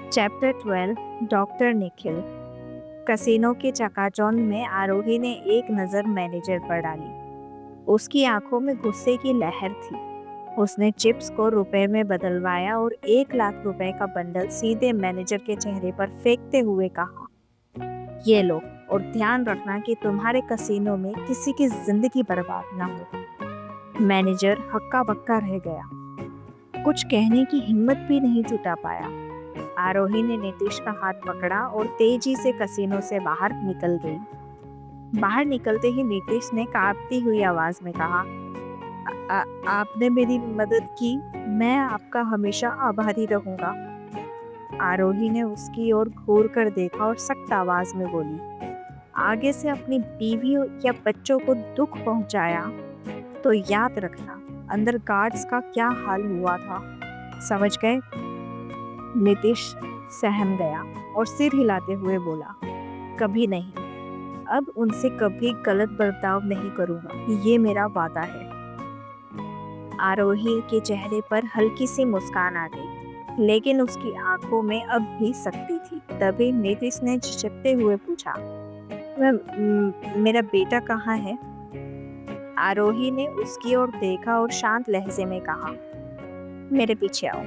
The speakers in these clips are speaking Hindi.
Chapter 12 doctor Nikhil. कसिनो के चकाचौंध में आरोही ने एक नज़र मैनेजर पर डाली। उसकी आंखों में गुस्से की लहर थी। उसने चिप्स को रुपए में बदलवाया और 1 लाख रुपए का बंडल सीधे मैनेजर के चेहरे पर फेंकते हुए कहा, ये लो और ध्यान रखना कि तुम्हारे कसिनो में किसी की जिंदगी बर्बाद ना हो। मैनेजर हक्का बक्का रह गया, कुछ कहने की हिम्मत भी नहीं जुटा पाया। आरोही ने नीतीश का हाथ पकड़ा और तेजी से कसिनो से बाहर निकल गई। बाहर निकलते ही नीतीश ने कांपती हुई आवाज में कहा, आपने मेरी मदद की, मैं आपका हमेशा आभारी रहूंगा। आरोही ने उसकी ओर घूर कर देखा और सख्त आवाज में बोली, आगे से अपनी बीवी या बच्चों को दुख पहुंचाया तो याद रखना अंदर गार्ड्स का क्या हाल हुआ था। समझ गए? नीतीश सहम गया और सिर हिलाते हुए बोला, कभी नहीं, अब उनसे कभी गलत बर्ताव नहीं करूंगा, ये मेरा वादा है। आरोही के चेहरे पर हल्की सी मुस्कान आ गई, लेकिन उसकी आंखों में अब भी सख्ती थी। तभी नीतीश ने झिझकते हुए पूछा, मेरा बेटा कहाँ है? आरोही ने उसकी ओर देखा और शांत लहजे में कहा, मेरे पीछे आओ।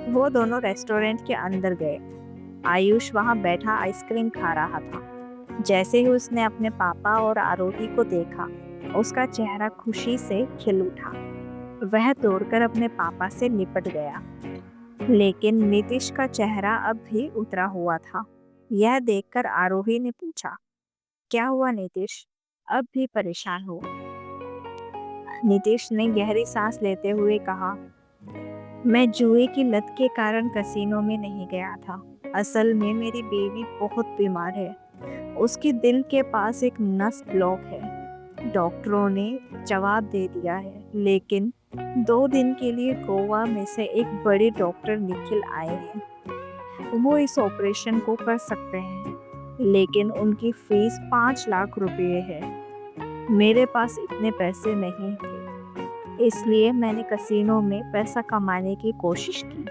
वो दोनों रेस्टोरेंट के अंदर गए। आयुष वहां बैठा आइसक्रीम खा रहा था। जैसे ही उसने अपने पापा और आरोही को देखा, उसका चेहरा खुशी से खिल उठा। वह दौड़कर अपने पापा से लिपट गया, लेकिन नीतीश का चेहरा अब भी उतरा हुआ था। यह देखकर आरोही ने पूछा, क्या हुआ नीतीश, अब भी परेशान हो? नीतीश ने गहरी सांस लेते हुए कहा, मैं जुए की लत के कारण कसिनो में नहीं गया था। असल में मेरी बेबी बहुत बीमार है, उसके दिल के पास एक नस ब्लॉक है। डॉक्टरों ने जवाब दे दिया है, लेकिन 2 दिन के लिए गोवा में से एक बड़े डॉक्टर निखिल आए हैं। वो इस ऑपरेशन को कर सकते हैं, लेकिन उनकी फीस 5 लाख रुपए है। मेरे पास इतने पैसे नहीं थे, इसलिए मैंने कसिनो में पैसा कमाने की कोशिश की,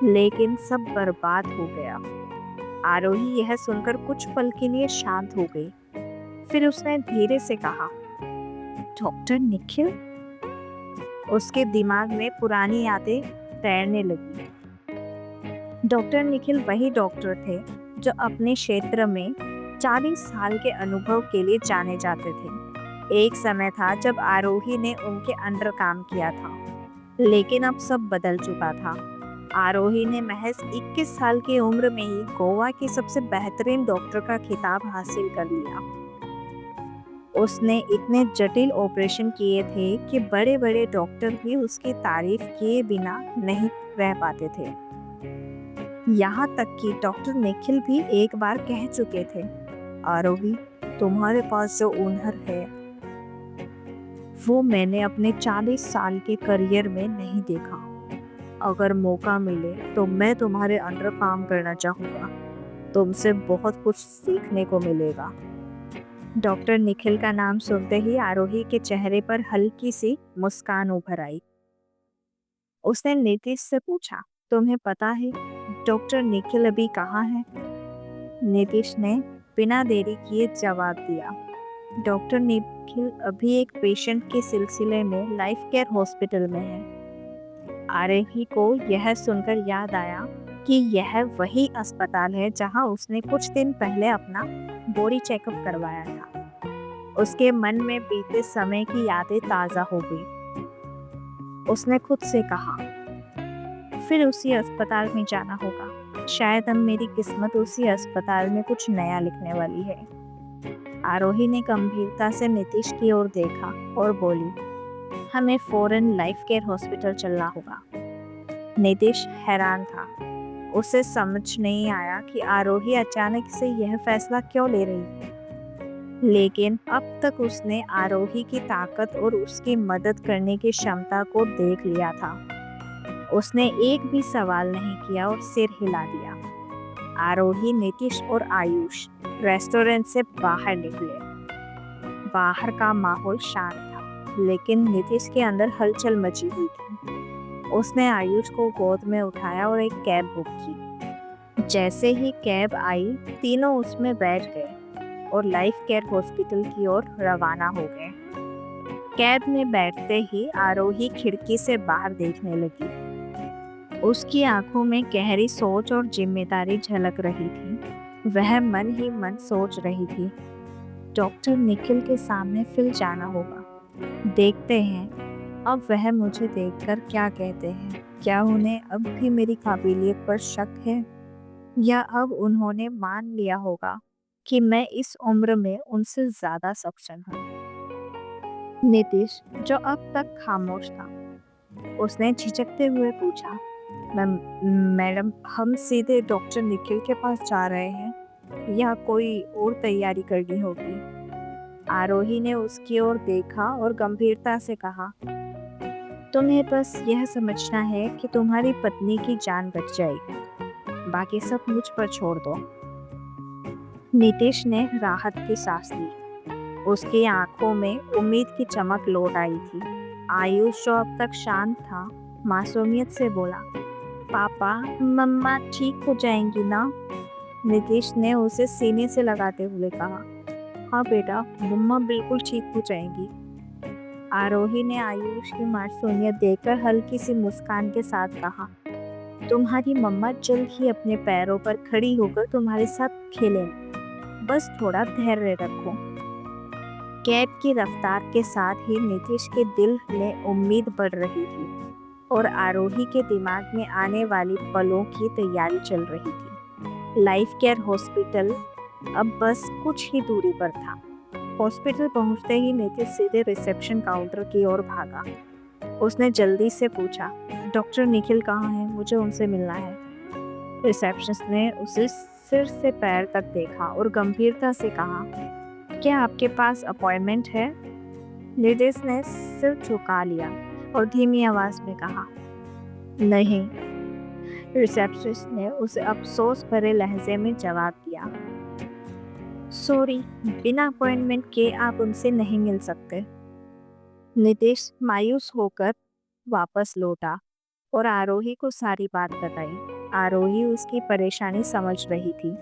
लेकिन सब बर्बाद हो गया। आरोही यह सुनकर कुछ पल के लिए शांत हो गई। फिर उसने धीरे से कहा, डॉक्टर निखिल? उसके दिमाग में पुरानी यादें तैरने लगी। डॉक्टर निखिल वही डॉक्टर थे जो अपने क्षेत्र में 40 साल के अनुभव के लिए जाने जाते थे। एक समय था जब आरोही ने उनके अंडर काम किया था, लेकिन अब सब बदल चुका था। आरोही ने महज 21 साल की उम्र में ही गोवा के सबसे बेहतरीन डॉक्टर का खिताब हासिल कर लिया। उसने इतने जटिल ऑपरेशन किए थे कि बड़े बड़े डॉक्टर भी उसकी तारीफ किए बिना नहीं रह पाते थे। यहाँ तक कि डॉक्टर निखिल भी एक बार कह चुके थे, आरोही, तुम्हारे पास जो हुनर है वो मैंने अपने 40 साल के करियर में नहीं देखा। अगर मौका मिले तो मैं तुम्हारे अंडर काम करना चाहूँगा, तुमसे बहुत कुछ सीखने को मिलेगा। डॉक्टर निखिल का नाम सुनते ही आरोही के चेहरे पर हल्की सी मुस्कान उभर आई। उसने नीतीश से पूछा, तुम्हें पता है डॉक्टर निखिल अभी कहाँ है? नीतीश ने बिना देरी किए जवाब दिया, डॉक्टर निखिल अभी एक पेशेंट के सिलसिले में लाइफ केयर हॉस्पिटल में है। आरोही को यह सुनकर याद आया कि यह वही अस्पताल है जहां उसने कुछ दिन पहले अपना बॉडी चेकअप करवाया था। उसके मन में बीते समय की यादें ताज़ा हो गई। उसने खुद से कहा, फिर उसी अस्पताल में जाना होगा, शायद अब मेरी किस्मत उसी अस्पताल में कुछ नया लिखने वाली है। आरोही ने गंभीरता से नीतीश की ओर देखा और बोली, हमें फौरन लाइफ केयर हॉस्पिटल चलना होगा। नीतीश हैरान था। उसे समझ नहीं आया कि आरोही अचानक से यह फैसला क्यों ले रही थी, लेकिन अब तक उसने आरोही की ताकत और उसकी मदद करने की क्षमता को देख लिया था। उसने एक भी सवाल नहीं किया और सिर हिला दिया। आरोही, नीतीश और आयुष रेस्टोरेंट से बाहर निकले। बाहर का माहौल शांत था, लेकिन नीतीश के अंदर हलचल मची हुई थी। उसने आयुष को गोद में उठाया और एक कैब बुक की। जैसे ही कैब आई, तीनों उसमें बैठ गए और लाइफ केयर हॉस्पिटल की ओर रवाना हो गए। कैब में बैठते ही आरोही खिड़की से बाहर देखने लगी। उसकी आंखों में गहरी सोच और जिम्मेदारी झलक रही थी। वह मन ही मन सोच रही थी, डॉक्टर निखिल के सामने फिर जाना होगा। देखते हैं अब वह मुझे देखकर क्या कहते हैं। क्या उन्हें अब भी मेरी काबिलियत पर शक है, या अब उन्होंने मान लिया होगा कि मैं इस उम्र में उनसे ज्यादा सक्षम हूँ। नीतीश, जो अब तक खामोश था, उसने झिझकते हुए पूछा, मैडम, हम सीधे डॉक्टर निखिल के पास जा रहे हैं या कोई और तैयारी करनी होगी? आरोही ने उसकी ओर देखा और गंभीरता से कहा, तुम्हें बस यह समझना है कि तुम्हारी पत्नी की जान बच जाएगी, बाकी सब मुझ पर छोड़ दो। नीतीश ने राहत की सांस ली। उसकी आंखों में उम्मीद की चमक लौट आई थी। आयुष, जो अब तक शांत था, मासूमियत से बोला, पापा, मम्मा ठीक हो जाएंगी ना? नीतीश ने उसे सीने से लगाते हुए कहा, हाँ बेटा, मम्मा बिल्कुल ठीक हो जाएंगी। आरोही ने आयुष की मासूमियत देखकर हल्की सी मुस्कान के साथ कहा, तुम्हारी मम्मा जल्द ही अपने पैरों पर खड़ी होकर तुम्हारे साथ खेलेंगी, बस थोड़ा धैर्य रखो। कैब की रफ्तार के साथ ही नीतीश के दिल में उम्मीद बढ़ रही थी और आरोही के दिमाग में आने वाली पलों की तैयारी चल रही थी। लाइफ केयर हॉस्पिटल अब बस कुछ ही दूरी पर था। हॉस्पिटल पहुंचते ही नीतीश सीधे रिसेप्शन काउंटर की ओर भागा। उसने जल्दी से पूछा, डॉक्टर निखिल कहाँ हैं? मुझे उनसे मिलना है। रिसेप्शनिस्ट ने उसे सिर से पैर तक देखा और गंभीरता से कहा, क्या आपके पास अपॉइंटमेंट है? नीतीश ने सिर झुका लिया और धीमी आवाज में कहा, नहीं। रिसेप्शनिस्ट ने उसे अफसोस भरे लहजे में जवाब दिया, सॉरी, बिना अपॉइंटमेंट के आप उनसे नहीं मिल सकते। नीतीश मायूस होकर वापस लौटा और आरोही को सारी बात बताई। आरोही उसकी परेशानी समझ रही थी,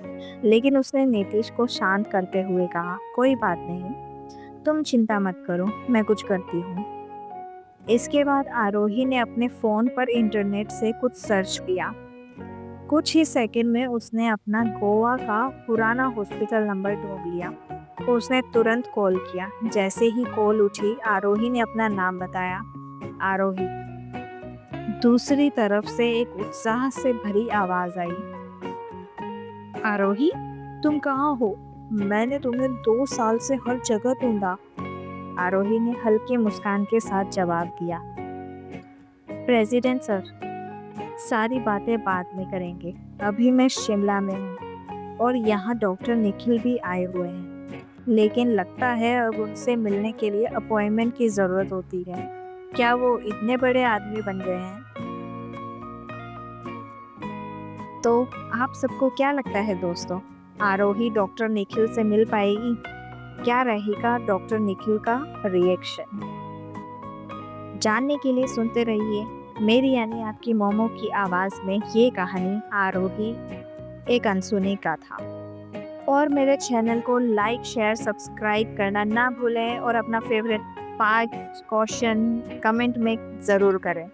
लेकिन उसने नीतीश को शांत करते हुए कहा, कोई बात नहीं, तुम चिंता मत करो, मैं कुछ करती हूँ। इसके बाद आरोही ने अपने फोन पर इंटरनेट से कुछ सर्च किया। कुछ ही सेकंड में उसने अपना गोवा का पुराना हॉस्पिटल नंबर ढूंढ लिया। उसने तुरंत कॉल किया। जैसे ही कॉल उठी, आरोही ने अपना नाम बताया, आरोही। दूसरी तरफ से एक उत्साह से भरी आवाज आई, आरोही, तुम कहाँ हो? मैंने तुम्हें 2 साल से हर जगह ढूंढा। आरोही ने हल्के मुस्कान के साथ जवाब दिया, प्रेसिडेंट सर, सारी बातें बाद में करेंगे, अभी मैं शिमला में हूँ और यहाँ डॉक्टर निखिल भी आए हुए हैं, लेकिन लगता है अब उनसे मिलने के लिए अपॉइंटमेंट की ज़रूरत होती है। क्या वो इतने बड़े आदमी बन गए हैं? तो आप सबको क्या लगता है दोस्तों, आरोही डॉक्टर निखिल से मिल पाएगी? क्या रहेगा डॉक्टर निखिल का रिएक्शन? जानने के लिए सुनते रहिए मेरी यानी आपकी मोमो की आवाज़ में ये कहानी, आरोही एक अनसुनी कथा। और मेरे चैनल को लाइक, शेयर, सब्सक्राइब करना ना भूलें और अपना फेवरेट पार्ट क्वेश्चन कमेंट में ज़रूर करें।